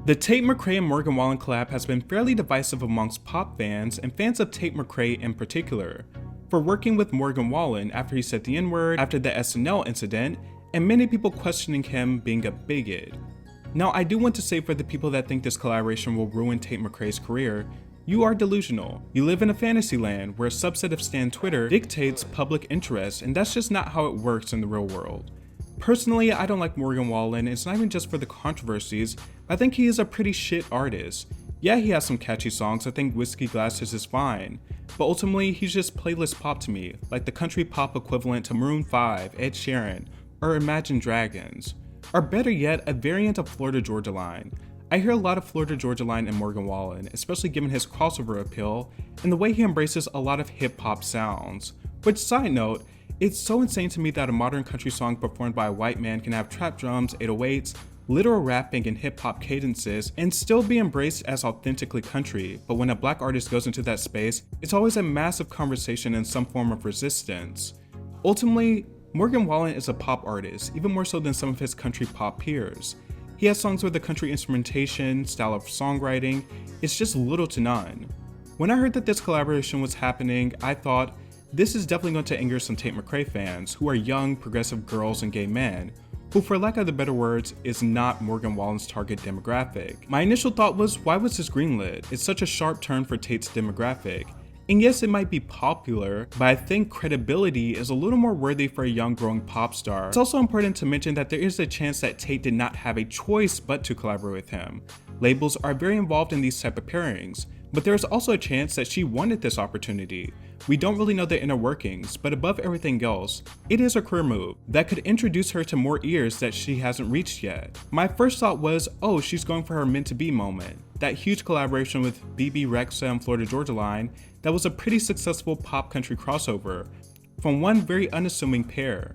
The Tate McRae and Morgan Wallen collab has been fairly divisive amongst pop fans and fans of Tate McRae in particular, for working with Morgan Wallen after he said the N-word after the SNL incident, and many people questioning him being a bigot. Now, I do want to say for the people that think this collaboration will ruin Tate McRae's career, you are delusional. You live in a fantasy land where a subset of Stan Twitter dictates public interest, and that's just not how it works in the real world. Personally, I don't like Morgan Wallen, and it's not even just for the controversies. I think he is a pretty shit artist. Yeah, he has some catchy songs. I think Whiskey Glasses is fine, but ultimately he's just playlist pop to me, like the country pop equivalent to Maroon 5, Ed Sheeran, or Imagine Dragons, or better yet, a variant of Florida Georgia Line. I hear a lot of Florida Georgia Line in Morgan Wallen, especially given his crossover appeal and the way he embraces a lot of hip hop sounds. Which, side note, it's so insane to me that a modern country song performed by a white man can have trap drums, 808s, literal rapping and hip hop cadences, and still be embraced as authentically country, but when a black artist goes into that space, it's always a massive conversation and some form of resistance. Ultimately, Morgan Wallen is a pop artist, even more so than some of his country pop peers. He has songs with a country instrumentation, style of songwriting, it's just little to none. When I heard that this collaboration was happening, I thought, this is definitely going to anger some Tate McRae fans, who are young, progressive girls and gay men, who for lack of the better words, is not Morgan Wallen's target demographic. My initial thought was, why was this greenlit? It's such a sharp turn for Tate's demographic. And yes, it might be popular, but I think credibility is a little more worthy for a young growing pop star. It's also important to mention that there is a chance that Tate did not have a choice but to collaborate with him. Labels are very involved in these type of pairings, but there is also a chance that she wanted this opportunity. We don't really know the inner workings, but above everything else, it is a career move that could introduce her to more ears that she hasn't reached yet. My first thought was, oh, she's going for her meant to be moment. That huge collaboration with BB Rexa and Florida Georgia Line that was a pretty successful pop country crossover from one very unassuming pair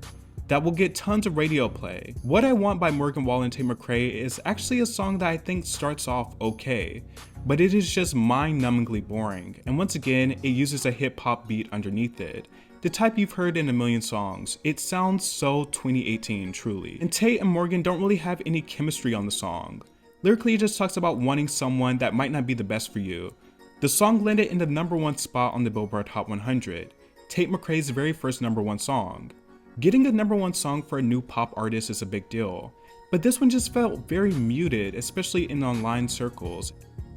that will get tons of radio play. What I Want by Morgan Wallen and Tate McRae is actually a song that I think starts off okay, but it is just mind-numbingly boring, and once again, it uses a hip-hop beat underneath it. The type you've heard in a million songs. It sounds so 2018, truly. And Tate and Morgan don't really have any chemistry on the song. Lyrically, it just talks about wanting someone that might not be the best for you. The song landed in the #1 spot on the Billboard Hot 100, Tate McRae's very first #1 song. Getting a #1 song for a new pop artist is a big deal, but this one just felt very muted, especially in online circles.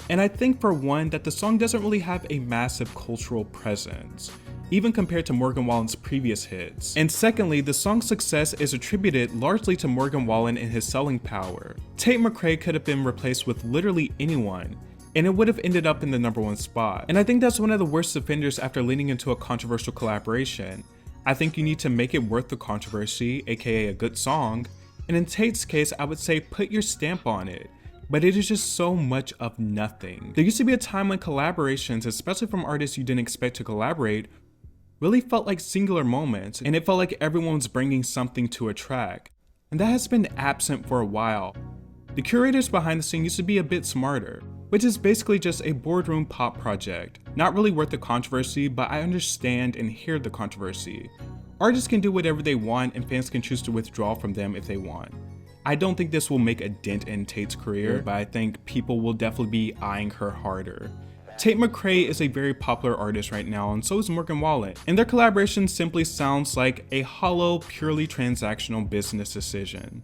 And I think for one that the song doesn't really have a massive cultural presence, even compared to Morgan Wallen's previous hits. And secondly, the song's success is attributed largely to Morgan Wallen and his selling power. Tate McRae could have been replaced with literally anyone, and it would have ended up in the #1 spot. And I think that's one of the worst offenders after leaning into a controversial collaboration. I think you need to make it worth the controversy, aka a good song, and in Tate's case, I would say put your stamp on it. But it is just so much of nothing. There used to be a time when collaborations, especially from artists you didn't expect to collaborate, really felt like singular moments, and it felt like everyone was bringing something to a track. And that has been absent for a while. The curators behind the scene used to be a bit smarter, which is basically just a boardroom pop project. Not really worth the controversy, but I understand and hear the controversy. Artists can do whatever they want and fans can choose to withdraw from them if they want. I don't think this will make a dent in Tate's career, but I think people will definitely be eyeing her harder. Tate McRae is a very popular artist right now, and so is Morgan Wallen, and their collaboration simply sounds like a hollow, purely transactional business decision.